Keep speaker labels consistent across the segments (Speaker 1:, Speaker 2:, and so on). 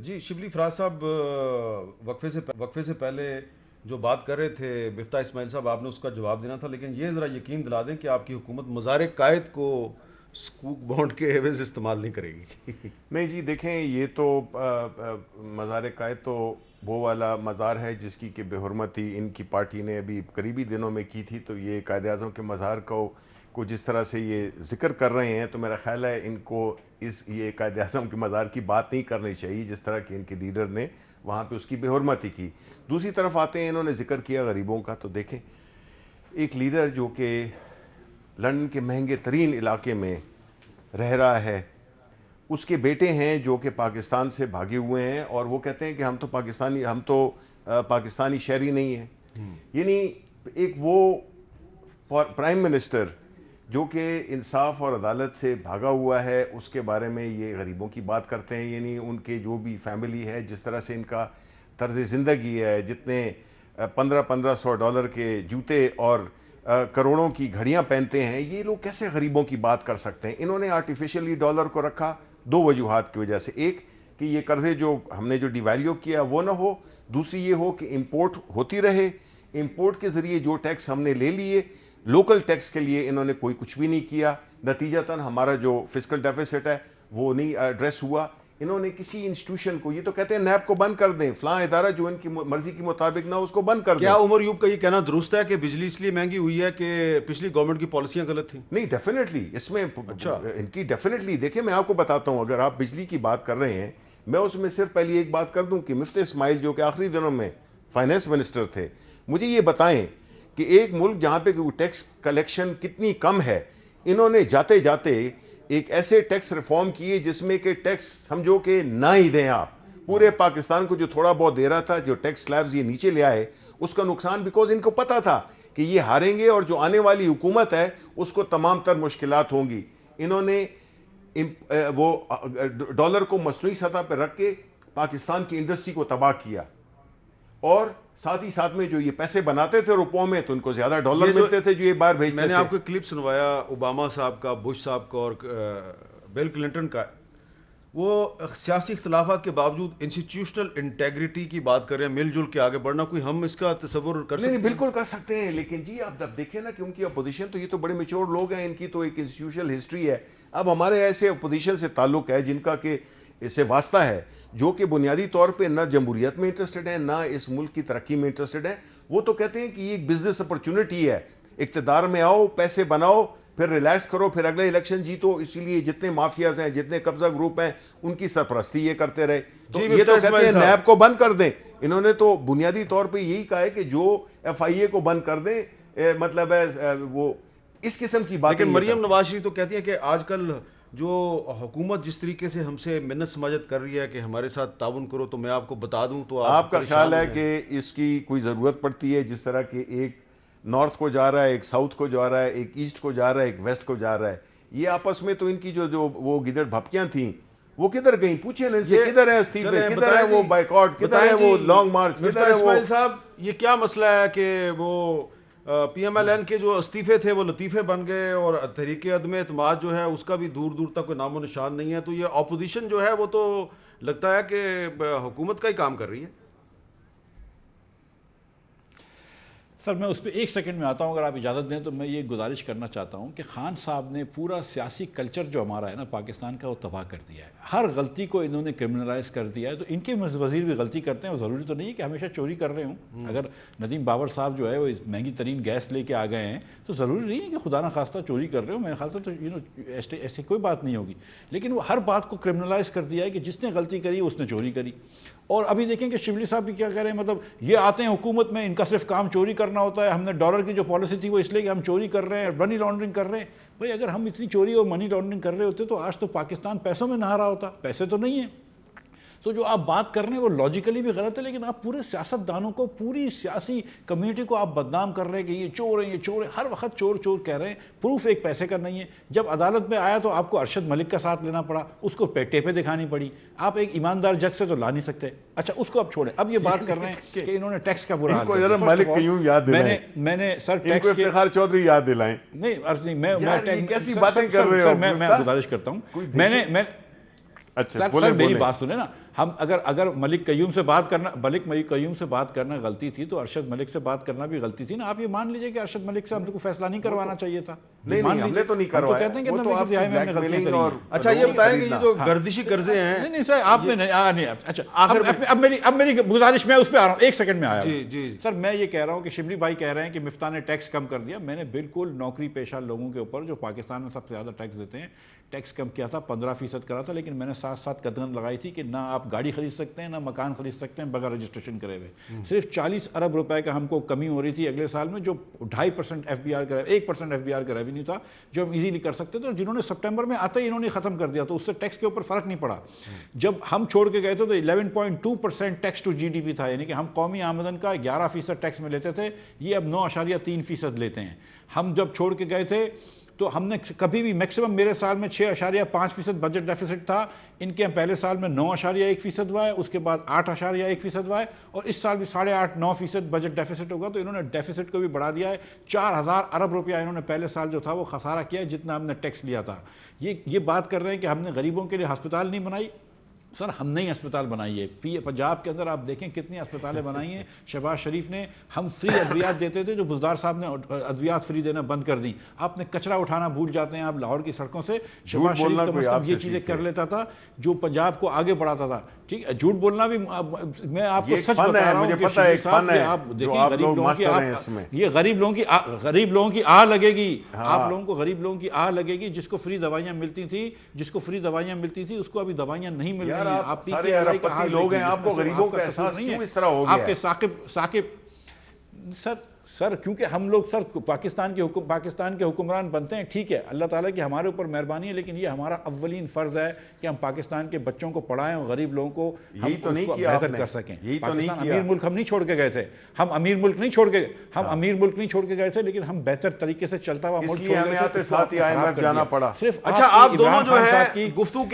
Speaker 1: جی شبلی فراز صاحب وقفے سے پہلے جو بات کر رہے تھے مفتاح اسماعیل صاحب، آپ نے اس کا جواب دینا تھا، لیکن یہ ذرا یقین دلا دیں کہ آپ کی حکومت مزار قائد کو سکوک بانڈ کے ایوز استعمال نہیں کرے گی.
Speaker 2: نہیں جی دیکھیں، یہ تو مزار قائد تو وہ والا مزار ہے جس کی کہ بے حرمتی ان کی پارٹی نے ابھی قریبی دنوں میں کی تھی. تو یہ قائد اعظم کے مزار کو جس طرح سے یہ ذکر کر رہے ہیں، تو میرا خیال ہے ان کو یہ قائد اعظم کے مزار کی بات نہیں کرنی چاہیے جس طرح کہ ان کے لیڈر نے وہاں پہ اس کی بے حرمتی کی. دوسری طرف آتے ہیں، انہوں نے ذکر کیا غریبوں کا. تو دیکھیں، ایک لیڈر جو کہ لندن کے مہنگے ترین علاقے میں رہ رہا ہے، اس کے بیٹے ہیں جو کہ پاکستان سے بھاگے ہوئے ہیں، اور وہ کہتے ہیں کہ ہم تو پاکستانی شہری نہیں ہیں. یعنی ایک وہ پرائم منسٹر جو کہ انصاف اور عدالت سے بھاگا ہوا ہے، اس کے بارے میں یہ غریبوں کی بات کرتے ہیں. یعنی ان کے جو بھی فیملی ہے، جس طرح سے ان کا طرز زندگی ہے، جتنے $1500 کے جوتے اور کروڑوں کی گھڑیاں پہنتے ہیں، یہ لوگ کیسے غریبوں کی بات کر سکتے ہیں؟ انہوں نے آرٹیفیشلی ڈالر کو رکھا دو وجوہات کی وجہ سے. ایک کہ یہ قرضے جو ہم نے جو ڈی ویلیو کیا وہ نہ ہو، دوسری یہ ہو کہ امپورٹ ہوتی رہے. امپورٹ کے ذریعے جو ٹیکس ہم نے لے لیے، لوکل ٹیکس کے لیے انہوں نے کچھ بھی نہیں کیا. نتیجتاً ہمارا جو فسکل ڈیفیسٹ ہے وہ نہیں ایڈریس ہوا. انہوں نے کسی انسٹیٹیوشن کو، یہ تو کہتے ہیں نیب کو بند کر دیں، فلاں ادارہ جو ان کی مرضی کے مطابق نہ اس کو بند کر دیں.
Speaker 1: کیا عمر یوب کا یہ کہنا درست ہے کہ بجلی اس لیے مہنگی ہوئی ہے کہ پچھلی گورنمنٹ کی پالیسیاں غلط تھیں؟
Speaker 2: نہیں، ڈیفینیٹلی اس میں ان کی ڈیفینیٹلی دیکھیں، میں آپ کو بتاتا ہوں، اگر آپ بجلی کی بات کر رہے ہیں، میں اس میں صرف پہلی ایک بات کر دوں کہ مفتاح اسماعیل جو کہ آخری دنوں میں فائنانس منسٹر تھے، مجھے یہ بتائیں کہ ایک ملک جہاں پہ ٹیکس کلیکشن کتنی کم ہے، انہوں نے جاتے جاتے ایک ایسے ٹیکس ریفارم کیے جس میں کہ ٹیکس سمجھو کہ نہ ہی دیں آپ. پورے پاکستان کو جو تھوڑا بہت دے رہا تھا، جو ٹیکس سلیبز یہ نیچے لے آئے، اس کا نقصان بیکاز ان کو پتا تھا کہ یہ ہاریں گے اور جو آنے والی حکومت ہے اس کو تمام تر مشکلات ہوں گی. انہوں نے وہ ڈالر کو مصنوعی سطح پہ رکھ کے پاکستان کی انڈسٹری کو تباہ کیا، اور ساتھ ہی ساتھ میں جو یہ پیسے بناتے تھے روپوں میں، تو ان کو زیادہ ڈالر ملتے تھے جو یہ باہر بھیجتے تھے.
Speaker 1: میں نے آپ کو کلپ سنوایا اوباما صاحب کا، بش صاحب کا اور بل کلنٹن کا. وہ سیاسی اختلافات کے باوجود انسٹیٹیوشنل انٹیگریٹی کی بات کر رہے ہیں، مل جل کے آگے بڑھنا. کوئی ہم اس کا تصور کر سکتے ہیں؟
Speaker 2: نہیں، بالکل کر سکتے ہیں، لیکن جی آپ دیکھیں نا کہ ان کی اپوزیشن تو یہ تو بڑے میچور لوگ ہیں، ان کی تو ایک انسٹیٹیوشنل ہسٹری ہے. اب ہمارے ایسے اپوزیشن سے تعلق ہے جن کا کہ اسے واسطہ ہے، جو کہ بنیادی طور پہ نہ جمہوریت میں انٹرسٹڈ ہیں، نہ اس ملک کی ترقی میں انٹرسٹڈ ہیں. وہ تو کہتے ہیں کہ یہ ایک بزنس اپرچونٹی ہے، اقتدار میں آؤ، پیسے بناؤ، پھر ریلیکس کرو، پھر اگلے الیکشن جیتو. اسی لیے جتنے مافیاز ہیں، جتنے قبضہ گروپ ہیں، ان کی سرپرستی یہ کرتے رہے. تو یہ تو کہتے ہیں نیب کو بند کر دیں. انہوں نے تو بنیادی طور پہ یہی کہا ہے کہ جو FIA کو بند کر دیں، مطلب ہے وہ اس قسم کی بات.
Speaker 1: لیکن مریم نواز شریف تو کہتی ہیں کہ آج کل جو حکومت جس طریقے سے ہم سے منت سماجت کر رہی ہے کہ ہمارے ساتھ تعاون کرو، تو میں آپ کو بتا دوں تو
Speaker 2: آپ کا خیال ہے کہ اس کی کوئی ضرورت پڑتی ہے؟ جس طرح کہ ایک نارتھ کو جا رہا ہے، ایک ساؤتھ کو جا رہا ہے، ایک ایسٹ کو جا رہا ہے، ایک ویسٹ کو جا رہا ہے، یہ آپس میں تو ان کی جو وہ گدڑ بھپکیاں تھیں وہ کدھر گئیں؟ پوچھیں ان سے، کدھر ہے استعفے، کدھر ہے وہ بائیکاٹ، کدھر ہے وہ لانگ مارچ، کدھر ہے وہ.
Speaker 1: اسماعیل صاحب، یہ کیا مسئلہ ہے کہ وہ PMLN کے جو استعفے تھے وہ لطیفے بن گئے، اور تحریک عدم اعتماد جو ہے اس کا بھی دور دور تک کوئی نام و نشان نہیں ہے. تو یہ اپوزیشن جو ہے وہ تو لگتا ہے کہ حکومت کا ہی کام کر رہی ہے.
Speaker 3: سر میں اس پہ ایک سیکنڈ میں آتا ہوں، اگر آپ اجازت دیں تو میں یہ گزارش کرنا چاہتا ہوں کہ خان صاحب نے پورا سیاسی کلچر جو ہمارا ہے نا پاکستان کا، وہ تباہ کر دیا ہے. ہر غلطی کو انہوں نے کرمنلائز کر دیا ہے. تو ان کے وزیر بھی غلطی کرتے ہیں، وہ ضروری تو نہیں ہے کہ ہمیشہ چوری کر رہے ہوں. اگر ندیم بابر صاحب جو ہے وہ مہنگی ترین گیس لے کے آ گئے ہیں تو ضروری نہیں ہے کہ خدا نخواستہ چوری کر رہے ہوں. میرے خیال سے تو ایسی کوئی بات نہیں ہوگی، لیکن وہ ہر بات کو کرمنلائز کر دیا ہے کہ جس نے غلطی کری اس نے چوری کری. اور ابھی دیکھیں کہ شبلی صاحب بھی کیا کہہ رہے ہیں، مطلب یہ آتے ہیں حکومت میں، ان کا صرف کام چوری کرنا ہوتا ہے. ہم نے ڈالر کی جو پالیسی تھی وہ اس لیے کہ ہم چوری کر رہے ہیں، منی لانڈرنگ کر رہے ہیں. بھائی اگر ہم اتنی چوری اور منی لانڈرنگ کر رہے ہوتے تو آج تو پاکستان پیسوں میں نہا رہا ہوتا. پیسے تو نہیں ہیں. تو جو آپ بات کر رہے ہیں وہ لاجیکلی بھی غلط ہے، لیکن آپ پورے سیاست دانوں کو، پوری سیاسی کمیونٹی کو آپ بدنام کر رہے ہیں کہ یہ چور ہیں، یہ چور ہیں. ہر وقت چور چور کہہ رہے ہیں، پروف ایک پیسے کا نہیں ہے. جب عدالت میں آیا تو آپ کو ارشد ملک کا ساتھ لینا پڑا، اس کو ٹیپیں دکھانی پڑی. آپ ایک ایماندار جج سے تو لا نہیں سکتے. اچھا اس کو اب چھوڑیں. اب یہ بات کر رہے ہیں کہ انہوں نے ٹیکس کا برا حال کیا.
Speaker 2: ملک کیوں یاد دلائیں؟
Speaker 3: میں نے سر
Speaker 2: ان کو افتخار چودھری یاد دلائیں.
Speaker 3: نہیں، میں
Speaker 2: کیسی باتیں کر رہے ہو؟
Speaker 3: میں گزارش کرتا ہوں. میں نے
Speaker 2: اچھا
Speaker 3: سر میری بات سنیں نا. ہم اگر ملک قیوم سے بات کرنا غلطی تھی تو ارشد ملک سے بات کرنا بھی غلطی تھی نا. آپ یہ مان لیجئے کہ ارشد ملک سے ہم کو فیصلہ نہیں کروانا چاہیے تھا.
Speaker 2: نہیں ہم نے تو نہیں کروایا.
Speaker 3: کہتے ہیں کہ نوے کی دہائی میں ہم نے غلطیاں کری ہیں.
Speaker 1: اچھا یہ بتائیں کہ یہ جو گردشی قرضے ہیں.
Speaker 3: نہیں سر آپ نے نہیں. اچھا اب میری گزارش میں اس پہ آ رہا ہوں, ایک سیکنڈ میں آیا ہوں. سر میں یہ کہہ رہا ہوں کہ شبلی بھائی کہہ رہے ہیں کہ مفتاح نے ٹیکس کم کر دیا. میں نے بالکل نوکری پیشہ لوگوں کے اوپر جو پاکستان میں سب سے زیادہ ٹیکس دیتے ہیں ٹیکس کم کیا تھا, 15% کرا تھا. لیکن میں نے ساتھ ساتھ قدغن لگائی تھی کہ نہ آپ گاڑی خرید سکتے ہیں نہ مکان خرید سکتے ہیں بغیر رجسٹریشن کرے ہوئے. صرف 40 ارب روپے کا ہم کو کمی ہو رہی تھی اگلے سال میں, جو 2.5% FBR کا 1% FBR کا ریونیو تھا جو ہم ایزیلی کر سکتے تھے, اور جنہوں نے سپٹمبر میں آتے ہی انہوں نے ختم کر دیا. تو اس سے ٹیکس کے اوپر فرق نہیں پڑا. جب ہم چھوڑ کے گئے تھے تو 11.2% ٹیکس ٹو GDP تھا, یعنی کہ ہم قومی آمدن کا 11% ٹیکس میں لیتے تھے. یہ اب 9.3% لیتے ہیں. ہم جب چھوڑ کے گئے تھے تو ہم نے کبھی بھی میکسیمم میرے سال میں 6.5% بجٹ ڈیفیسٹ تھا. ان کے پہلے سال میں 9.1% ہوا ہے, اس کے بعد 8.1% ہوا ہے, اور اس سال بھی 8.5-9% بجٹ ڈیفیسٹ ہوگا. تو انہوں نے ڈیفیسٹ کو بھی بڑھا دیا ہے. 4,000 ارب روپیہ انہوں نے پہلے سال جو تھا وہ خسارہ کیا ہے جتنا ہم نے ٹیکس لیا تھا. یہ بات کر رہے ہیں کہ ہم نے غریبوں کے لیے ہسپتال نہیں بنائی. سر ہم نے ہی اسپتال بنائی ہے. پنجاب کے اندر آپ دیکھیں کتنی اسپتالیں بنائی ہیں شہباز شریف نے. ہم فری ادویات دیتے تھے جو بزدار صاحب نے ادویات فری دینا بند کر دی. آپ نے کچرا اٹھانا بھول جاتے ہیں آپ لاہور کی سڑکوں سے. شہباز شریف کم از کم یہ چیزیں کر لیتا تھا جو پنجاب کو آگے بڑھاتا تھا. ٹھیک ہے, جھوٹ بولنا بھی میں آپ کو سچ بتا رہا ہوں کہ آپ دیکھیں غریب لوگوں کی آہ لگے گی. آپ لوگوں کو غریب لوگوں کی آہ لگے گی. جس کو فری دوائیاں ملتی تھی اس کو ابھی دوائیاں نہیں مل رہی ہیں. آپ
Speaker 2: سارے اربپتی لوگ ہیں, آپ کو غریبوں کا احساس کیوں اس طرح ہو گیا؟
Speaker 3: آپ کے ثاقب سر کیونکہ ہم لوگ سر پاکستان کے حکمران بنتے ہیں. ٹھیک ہے, اللہ تعالیٰ کی ہمارے اوپر مہربانی ہے, لیکن یہ ہمارا اولین فرض ہے کہ ہم پاکستان کے بچوں کو پڑھائیں اور غریب لوگوں کو بہتر کر سکیں. پاکستان امیر ملک ہم نہیں چھوڑ کے گئے تھے. ہم امیر ملک نہیں چھوڑ کے گئے تھے, لیکن ہم بہتر طریقے سے چلتا ہوا ملک چھوڑ گئے تھے.
Speaker 2: ساتھ ہی IMF جانا پڑا.
Speaker 3: صرف
Speaker 1: اچھا آپ دونوں جو ہے گفتگو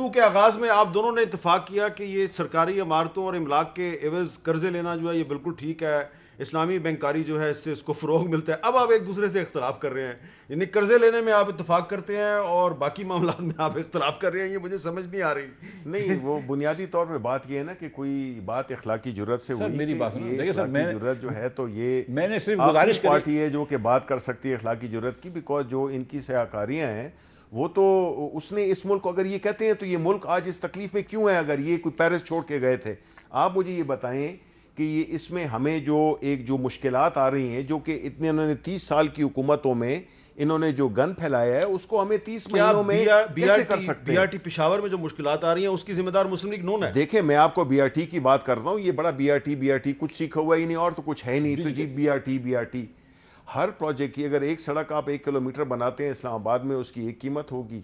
Speaker 1: کے آغاز میں آپ دونوں نے اتفاق کیا کہ یہ سرکاری عمارتوں اور املاک کے عوض قرضے لینا جو ہے یہ بالکل ٹھیک ہے, اسلامی بینکاری جو ہے اس سے اس کو فروغ ملتا ہے. اب آپ ایک دوسرے سے اختلاف کر رہے ہیں, یعنی قرضے لینے میں آپ اتفاق کرتے ہیں اور باقی معاملات میں آپ اختلاف کر رہے ہیں. یہ مجھے سمجھ نہیں آ رہی.
Speaker 2: نہیں وہ بنیادی طور پہ بات یہ ہے نا کہ کوئی بات اخلاقی جرت سے ہوئی.
Speaker 3: میری بات سنیں, دیکھیں سر
Speaker 2: جرت جو ہے تو یہ
Speaker 3: میں نے صرف گزارش کی
Speaker 2: پارٹی ہے جو کہ بات کر سکتی ہے اخلاقی جرت کی, بیکاز جو ان کی سیاکاریاں ہیں وہ تو اس نے اس ملک کو اگر یہ کہتے ہیں تو یہ ملک آج اس تکلیف میں کیوں ہے اگر یہ کوئی پیرس چھوڑ کے گئے تھے. آپ مجھے یہ بتائیں کہ یہ اس میں ہمیں جو مشکلات آ رہی ہیں جو کہ اتنے انہوں نے 30 سال کی حکومتوں میں انہوں نے جو گن پھیلایا ہے اس کو ہمیں 30 مہینوں میں کیسے کر سکتے ہیں؟
Speaker 1: BRT پشاور میں جو مشکلات آ رہی ہیں اس کی ذمہ دار مسلم لیگ نون ہے.
Speaker 2: دیکھیں میں آپ کو BRT کی بات کرتا ہوں, یہ بڑا BRT کچھ سیکھا ہوا ہی نہیں اور تو کچھ ہے نہیں. تو جی BRT ہر پروجیکٹ کی اگر ایک سڑک آپ 1 کلومیٹر بناتے ہیں اسلام آباد میں اس کی ایک قیمت ہوگی,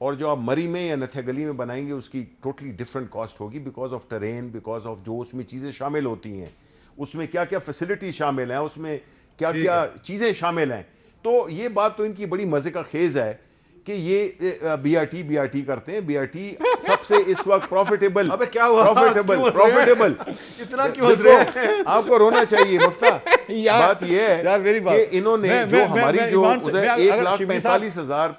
Speaker 2: اور جو آپ مری میں یا نتھیا گلی میں بنائیں گے اس کی ٹوٹلی ڈفرینٹ کاسٹ ہوگی, because of train, because of جو اس میں چیزیں شامل ہوتی ہیں, اس میں کیا کیا فیسلٹی شامل ہیں, اس میں کیا کیا چیزیں شامل ہیں. تو یہ بات تو ان کی بڑی مزے کا خیز ہے کہ یہ BRT کرتے ہیں. BRT سب سے اس وقت پروفیٹیبل
Speaker 1: اتنا کیوں ہنس رہے ہیں؟
Speaker 2: آپ کو رونا چاہیے مفتاح. بات یہ ہے کہ انہوں نے جو ہماری جو 1,45,000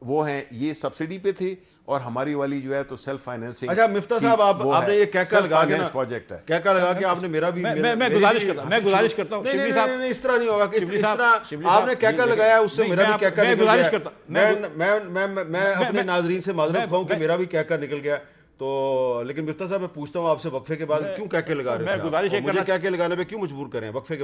Speaker 2: وہ ہیں یہ سبسڈی پہ تھے, اور ہماری والی جو ہے تو سیلف فائنینسنگ.
Speaker 1: اچھا مفتاح صاحب آپ نے یہ کہہ لگا کے
Speaker 2: پروجیکٹ ہے,
Speaker 1: کہہ لگا کہ آپ نے میرا بھی
Speaker 3: میں گزارش کرتا ہوں شبلی صاحب,
Speaker 1: نہیں اس طرح نہیں ہوگا کہ اس طرح آپ نے کہہ لگایا اس سے میرا بھی کہہ نکل گیا. میں اپنے ناظرین سے معذرت خواہوں کہ میرا بھی کہہ نکل گیا. تو لیکن مفتاح صاحب میں پوچھتا ہوں آپ سے وقفے کے بعد کیوں کہہ لگا رہے ہیں؟ مجھے کہہ لگانے پہ کیوں مجبور کریں وقفے کے بعد؟